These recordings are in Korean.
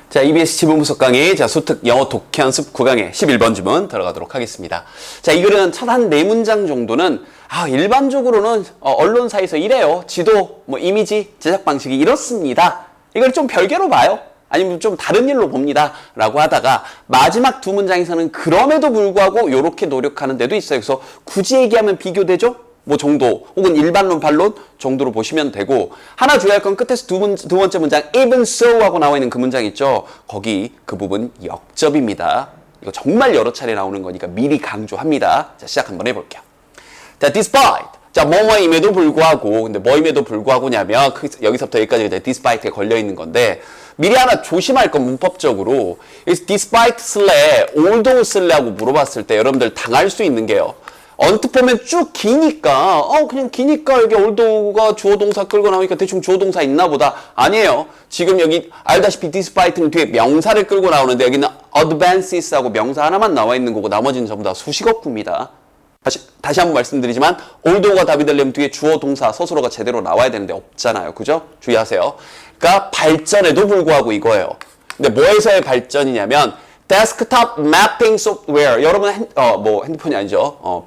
자, EBS 지문분석 강의, 자, 수특 영어 독해 연습 9강의 11번 지문 들어가도록 하겠습니다. 자, 이 글은 첫 한 4문장 정도는, 일반적으로는, 언론사에서 이래요. 지도, 이미지, 제작 방식이 이렇습니다. 이걸 좀 별개로 봐요. 아니면 좀 다른 일로 봅니다. 라고 하다가, 마지막 2문장에서는 그럼에도 불구하고 요렇게 노력하는 데도 있어요. 그래서 굳이 얘기하면 비교되죠? 정도, 혹은 일반론, 반론 정도로 보시면 되고, 하나 주의할 건 끝에서 두 번째 문장, even so 하고 나와 있는 그 문장 있죠? 거기, 그 부분 역접입니다. 이거 정말 여러 차례 나오는 거니까 미리 강조합니다. 자, 시작 한번 해볼게요. 자, despite. 자, 뭐뭐임에도 불구하고, 근데 뭐임에도 불구하고냐면, 여기서부터 여기까지 이제 despite가 걸려있는 건데, 미리 하나 조심할 건 문법적으로, despite 쓸래, although 쓸래 하고 물어봤을 때 여러분들 당할 수 있는 게요. 언뜻 보면 쭉 기니까 그냥 기니까 여기 올도가 주어 동사 끌고 나오니까 대충 주어 동사 있나 보다. 아니에요. 지금 여기 알다시피 despite는 뒤에 명사를 끌고 나오는데 여기는 advances하고 명사 하나만 나와 있는 거고 나머지는 전부 다 수식어구입니다. 다시 한번 말씀드리지만 올도가 답이 되려면 뒤에 주어 동사 서술어가 제대로 나와야 되는데 없잖아요. 그죠? 주의하세요. 그러니까 발전에도 불구하고 이거예요. 근데 뭐에서의 발전이냐면 데스크탑 매핑 소프트웨어. 여러분 핸드폰이 아니죠.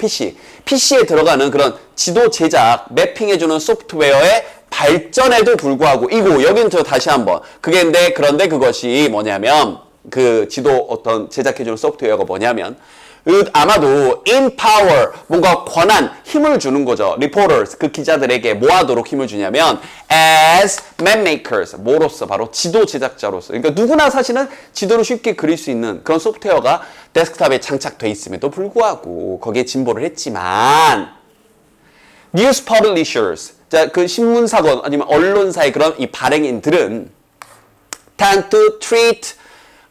PC에 들어가는 그런 지도 제작, 매핑해주는 소프트웨어의 발전에도 불구하고 여기는 다시 한번 그런데 그것이 뭐냐면 그 지도 어떤 제작해주는 소프트웨어가 뭐냐면 아마도 empower, 뭔가 권한, 힘을 주는 거죠. reporters, 그 기자들에게 뭐 하도록 힘을 주냐면 as mapmakers, 뭐로서? 바로 지도 제작자로서. 그러니까 누구나 사실은 지도를 쉽게 그릴 수 있는 그런 소프트웨어가 데스크탑에 장착돼 있음에도 불구하고 거기에 진보를 했지만 news publishers, 자, 그 신문사건 아니면 언론사의 그런 이 발행인들은 tend to treat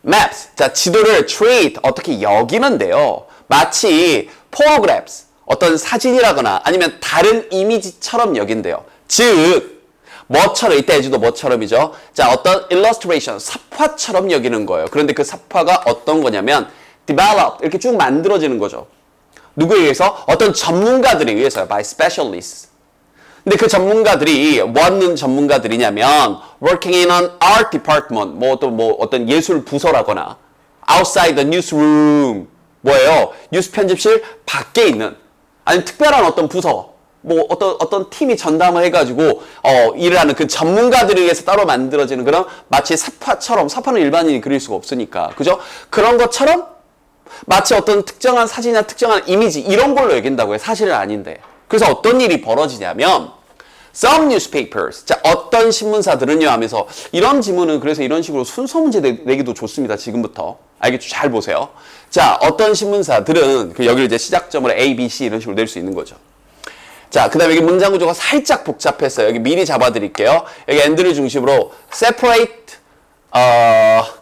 maps, 자, 지도를 treat, 어떻게 여기는데요. 마치 photographs, 어떤 사진이라거나 아니면 다른 이미지처럼 여긴대요. 즉, 뭐처럼, 이때 해주도 뭐처럼이죠. 자, 어떤 illustration, 삽화처럼 여기는 거예요. 그런데 그 삽화가 어떤 거냐면 develop, 이렇게 쭉 만들어지는 거죠. 누구에 의해서? 어떤 전문가들에 의해서요. by specialists. 근데 그 전문가들이 뭐 하는 전문가들이냐면 working in an art department, 어떤 예술 부서라거나 outside the newsroom, 뭐예요? 뉴스 편집실 밖에 있는 아니면 특별한 어떤 부서, 어떤 팀이 전담을 해가지고 일을 하는 그 전문가들에 의해서 따로 만들어지는 그런 마치 사파는 일반인이 그릴 수가 없으니까, 그죠? 그런 것처럼 마치 어떤 특정한 사진이나 특정한 이미지 이런 걸로 여긴다고요. 사실은 아닌데. 그래서 어떤 일이 벌어지냐면 some newspapers, 자, 어떤 신문사들은요 하면서 이런 지문은 그래서 이런 식으로 순서 문제 내기도 좋습니다. 지금부터. 알겠죠? 잘 보세요. 자, 어떤 신문사들은 여기를 이제 시작점으로 A, B, C 이런 식으로 낼 수 있는 거죠. 자, 그 다음에 여기 문장 구조가 살짝 복잡했어요. 여기 미리 잡아드릴게요. 여기 and를 중심으로 separate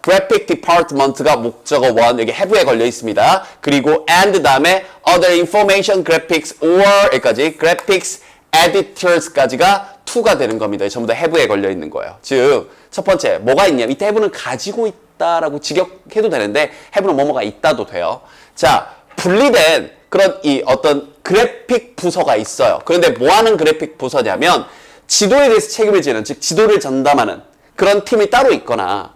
graphic department가 목적어 1, 여기 have에 걸려 있습니다. 그리고 and 다음에 other information graphics or 여기까지 graphics editors까지가 2가 되는 겁니다. 전부 다 have에 걸려 있는 거예요. 즉, 첫 번째, 뭐가 있냐면 이때 have는 가지고 있다라고 직역해도 되는데 have는 뭐뭐가 있다도 돼요. 자, 분리된 그런 어떤 그래픽 부서가 있어요. 그런데 뭐 하는 그래픽 부서냐면 지도에 대해서 책임을 지는, 즉 지도를 전담하는 그런 팀이 따로 있거나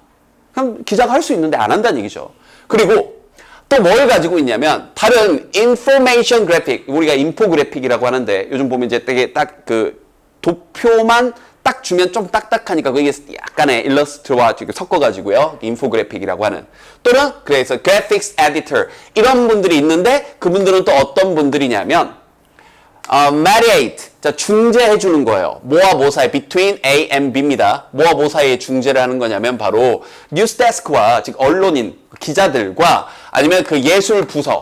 그냥 기자가 할 수 있는데 안 한다는 얘기죠. 그리고 또 뭘 가지고 있냐면 다른 information graphic, 우리가 인포그래픽이라고 하는데 요즘 보면 이제 되게 딱 도표만 딱 주면 좀 딱딱하니까 그게 약간의 일러스트와 섞어가지고요. 인포그래픽이라고 하는. 또는 그래서 graphics editor 이런 분들이 있는데 그분들은 또 어떤 분들이냐면 mediate, 자, 중재해 주는 거예요. 뭐와 뭐 사이, between A and B입니다. 뭐와 뭐 사이에 중재를 하는 거냐면 바로 뉴스데스크와, 즉 언론인, 기자들과 아니면 그 예술 부서,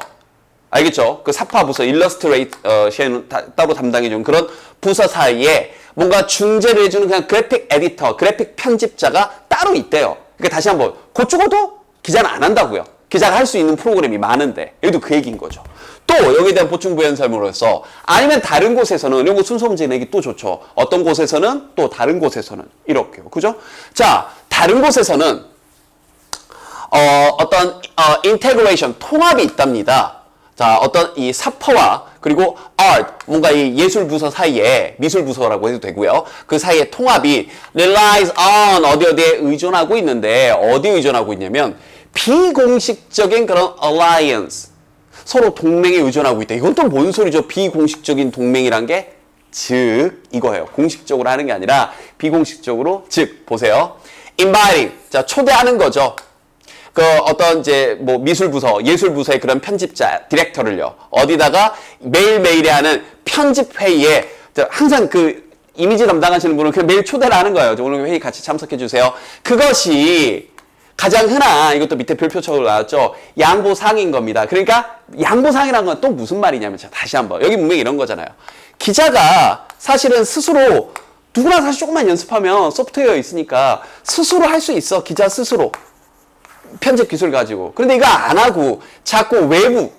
알겠죠? 그 사파 부서, 일러스트레이션 따로 담당해 주는 그런 부서 사이에 뭔가 중재를 해주는 그냥 그래픽 에디터, 그래픽 편집자가 따로 있대요. 그러니까 다시 한번 그쪽도 기자는 안 한다고요. 기자가 할 수 있는 프로그램이 많은데 여기도 그 얘기인 거죠. 또 여기에 대한 보충 부연 설명으로서 아니면 다른 곳에서는 이런 거 순서 문제 내기 또 좋죠. 어떤 곳에서는 또 다른 곳에서는 이렇게요. 그죠? 자, 다른 곳에서는 어떤 integration 통합이 있답니다. 자, 어떤 이 사퍼와 그리고 art, 뭔가 이 예술 부서 사이에, 미술 부서라고 해도 되고요. 그 사이에 통합이 relies on 어디에 의존하고 있는데, 어디에 의존하고 있냐면 비공식적인 그런 alliance, 서로 동맹에 의존하고 있다. 이건 또 뭔 소리죠? 비공식적인 동맹이란 게 즉 이거예요. 공식적으로 하는 게 아니라 비공식적으로, 즉 보세요. inviting, 자 초대하는 거죠. 그 어떤 이제 뭐 미술부서, 예술부서의 그런 편집자, 디렉터를요. 어디다가 매일매일에 하는 편집회의에 항상 그 이미지 담당하시는 분은 그냥 매일 초대를 하는 거예요. 오늘 회의 같이 참석해 주세요. 그것이 가장 흔한, 이것도 밑에 별표처럼 나왔죠. 양보상인 겁니다. 그러니까 양보상이라는 건 또 무슨 말이냐면, 자, 다시 한번. 여기 분명히 이런 거잖아요. 기자가 사실은 스스로, 누구나 사실 조금만 연습하면 소프트웨어 있으니까 스스로 할 수 있어. 기자 스스로. 편집 기술 가지고. 그런데 이거 안 하고 자꾸 외부,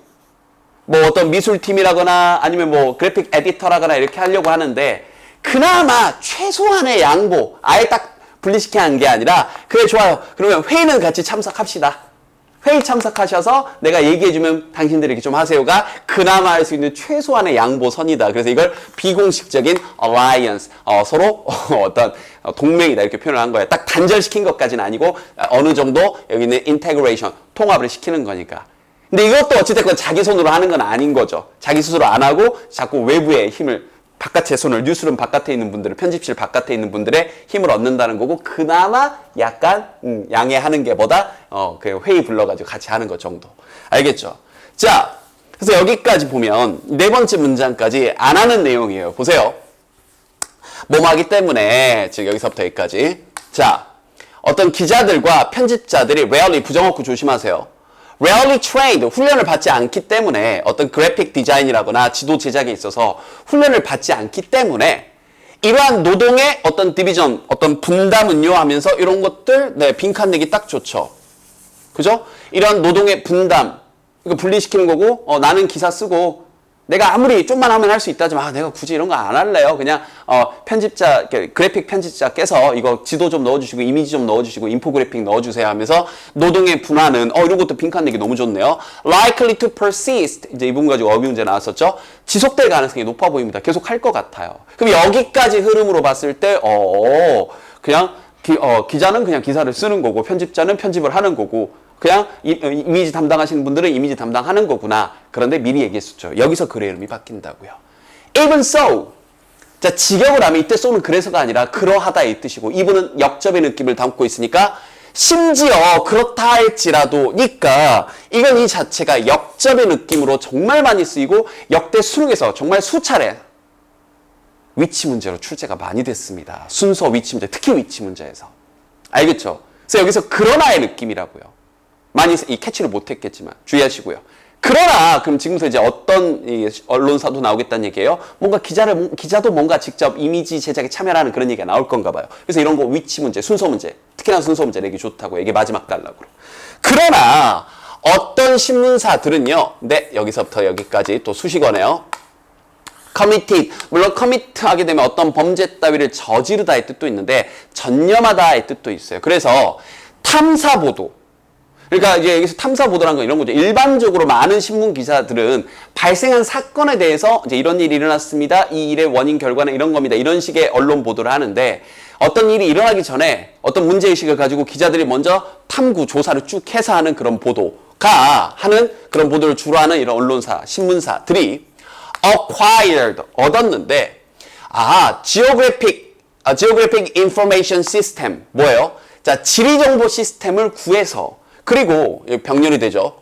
뭐 어떤 미술팀이라거나 아니면 뭐 그래픽 에디터라거나 이렇게 하려고 하는데, 그나마 최소한의 양보, 아예 딱 분리시켜 한 게 아니라, 그래 좋아요. 그러면 회의는 같이 참석합시다. 회의 참석하셔서 내가 얘기해주면 당신들이 이렇게 좀 하세요가 그나마 할 수 있는 최소한의 양보선이다. 그래서 이걸 비공식적인 alliance, 서로 어떤 동맹이다 이렇게 표현을 한 거예요. 딱 단절시킨 것까지는 아니고 어느 정도 여기는 integration, 통합을 시키는 거니까. 근데 이것도 어찌됐건 자기 손으로 하는 건 아닌 거죠. 자기 스스로 안 하고 자꾸 외부의 힘을, 바깥의 손을, 뉴스룸 바깥에 있는 분들을, 편집실 바깥에 있는 분들의 힘을 얻는다는 거고, 그나마 약간 양해하는 게 보다 그 회의 불러가지고 같이 하는 것 정도. 알겠죠? 자, 그래서 여기까지 보면 네 번째 문장까지 안 하는 내용이에요. 보세요. 뭐뭐 하기 때문에, 즉 여기서부터 여기까지. 자, 어떤 기자들과 편집자들이 rarely, 부정어구 조심하세요. rarely trained, 훈련을 받지 않기 때문에, 어떤 그래픽 디자인이라거나 지도 제작에 있어서 훈련을 받지 않기 때문에 이러한 노동의 어떤 디비전, 어떤 분담은요 하면서 이런 것들, 네, 빈칸 내기 딱 좋죠. 그죠? 이런 노동의 분담, 이거 분리시키는 거고, 나는 기사 쓰고, 내가 아무리 좀만 하면 할 수 있다지만, 내가 굳이 이런 거 안 할래요. 그냥, 편집자, 그래픽 편집자께서 이거 지도 좀 넣어주시고, 이미지 좀 넣어주시고, 인포그래픽 넣어주세요 하면서, 노동의 분화는, 이런 것도 빈칸 내기 너무 좋네요. likely to persist. 이제 이 부분 가지고 어휘 문제 나왔었죠. 지속될 가능성이 높아 보입니다. 계속 할 것 같아요. 그럼 여기까지 흐름으로 봤을 때, 그냥, 기자는 그냥 기사를 쓰는 거고, 편집자는 편집을 하는 거고, 그냥 이미지 담당하시는 분들은 이미지 담당하는 거구나. 그런데 미리 얘기했었죠. 여기서 글의 이름이 바뀐다고요. Even so. 자, 직역을 하면 이때 쏘는 그래서가 아니라 그러하다의 뜻이고, 이분은 역접의 느낌을 담고 있으니까, 심지어 그렇다 할지라도니까 이건 이 자체가 역접의 느낌으로 정말 많이 쓰이고 역대 수능에서 정말 수차례 위치 문제로 출제가 많이 됐습니다. 순서 위치 문제, 특히 위치 문제에서. 알겠죠? 그래서 여기서 그러나의 느낌이라고요. 많이 이 캐치를 못했겠지만 주의하시고요. 그러나 그럼 지금부터 이제 어떤 언론사도 나오겠다는 얘기예요. 뭔가 기자도 뭔가 직접 이미지 제작에 참여하는 그런 얘기가 나올 건가 봐요. 그래서 이런 거 위치 문제, 순서 문제, 특히나 순서 문제 내기 좋다고. 이게 마지막 단락으로. 그러나 어떤 신문사들은요. 네, 여기서부터 여기까지 또 수식어네요. committed, 물론 commit하게 되면 어떤 범죄 따위를 저지르다의 뜻도 있는데 전념하다의 뜻도 있어요. 그래서 탐사보도, 그러니까 이제 여기서 탐사보도라는 건 이런 거죠. 일반적으로 많은 신문 기사들은 발생한 사건에 대해서 이제 이런 일이 일어났습니다. 이 일의 원인 결과는 이런 겁니다. 이런 식의 언론 보도를 하는데, 어떤 일이 일어나기 전에 어떤 문제의식을 가지고 기자들이 먼저 탐구, 조사를 쭉 해서 하는 그런 보도가 하는 그런 보도를 주로 하는 이런 언론사, 신문사들이 acquired, 얻었는데, geographic information system, 뭐예요? 자, 지리정보 시스템을 구해서, 그리고 병렬이 되죠.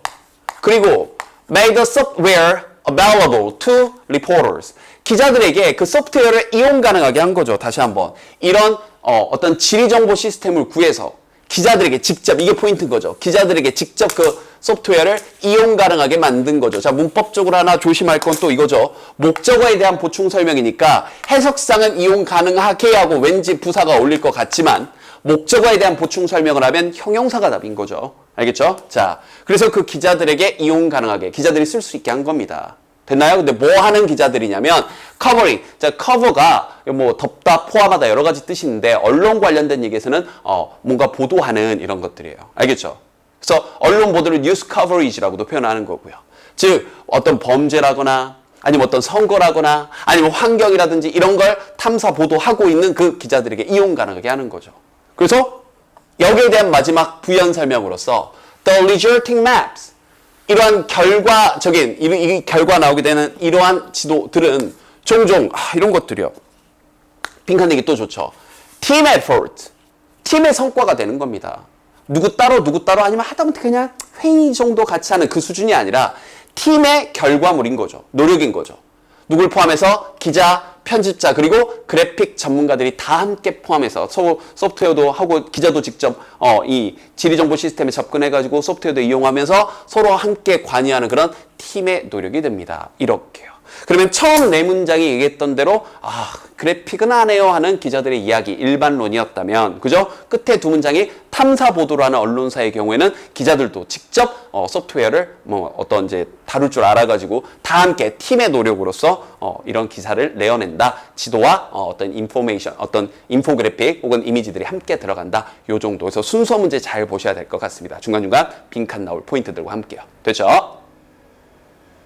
그리고 made the software available to reporters. 기자들에게 그 소프트웨어를 이용 가능하게 한 거죠. 다시 한번. 이런 어떤 지리정보 시스템을 구해서 기자들에게 직접, 이게 포인트인 거죠. 기자들에게 직접 그 소프트웨어를 이용 가능하게 만든 거죠. 자, 문법적으로 하나 조심할 건 또 이거죠. 목적어에 대한 보충 설명이니까 해석상은 이용 가능하게 하고 왠지 부사가 어울릴 것 같지만 목적어에 대한 보충 설명을 하면 형용사가 답인 거죠. 알겠죠? 자, 그래서 그 기자들에게 이용 가능하게 기자들이 쓸 수 있게 한 겁니다. 됐나요? 근데 뭐 하는 기자들이냐면 covering. 자, cover가 뭐 덮다, 포함하다 여러 가지 뜻이 있는데 언론 관련된 얘기에서는 뭔가 보도하는 이런 것들이에요. 알겠죠? 그래서 언론 보도를 news coverage라고도 표현하는 거고요. 즉 어떤 범죄라거나 아니면 어떤 선거라거나 아니면 환경이라든지 이런 걸 탐사 보도하고 있는 그 기자들에게 이용 가능하게 하는 거죠. 그래서 여기에 대한 마지막 부연 설명으로서 The resulting maps, 이러한 결과적인 이 결과 나오게 되는 이러한 지도들은 종종 이런 것들이요. 빈칸 내기 또 좋죠. team effort, 팀의 성과가 되는 겁니다. 누구 따로 아니면 하다못해 그냥 회의 정도 같이 하는 그 수준이 아니라 팀의 결과물인 거죠. 노력인 거죠. 누굴 포함해서 기자, 편집자, 그리고 그래픽 전문가들이 다 함께 포함해서 소프트웨어도 하고 기자도 직접 이 지리정보 시스템에 접근해가지고 소프트웨어도 이용하면서 서로 함께 관여하는 그런 팀의 노력이 됩니다. 이렇게요. 그러면 처음 네 문장이 얘기했던 대로 그래픽은 안 해요 하는 기자들의 이야기 일반론이었다면, 그죠? 끝에 두 문장이 탐사 보도를 하는 언론사의 경우에는 기자들도 직접 소프트웨어를 어떤 이제 다룰 줄 알아가지고 다 함께 팀의 노력으로서 이런 기사를 내어낸다. 지도와 어떤 인포메이션, 어떤 인포그래픽 혹은 이미지들이 함께 들어간다. 요 정도. 그래서 순서 문제 잘 보셔야 될 것 같습니다. 중간중간 빈칸 나올 포인트들과 함께요. 됐죠?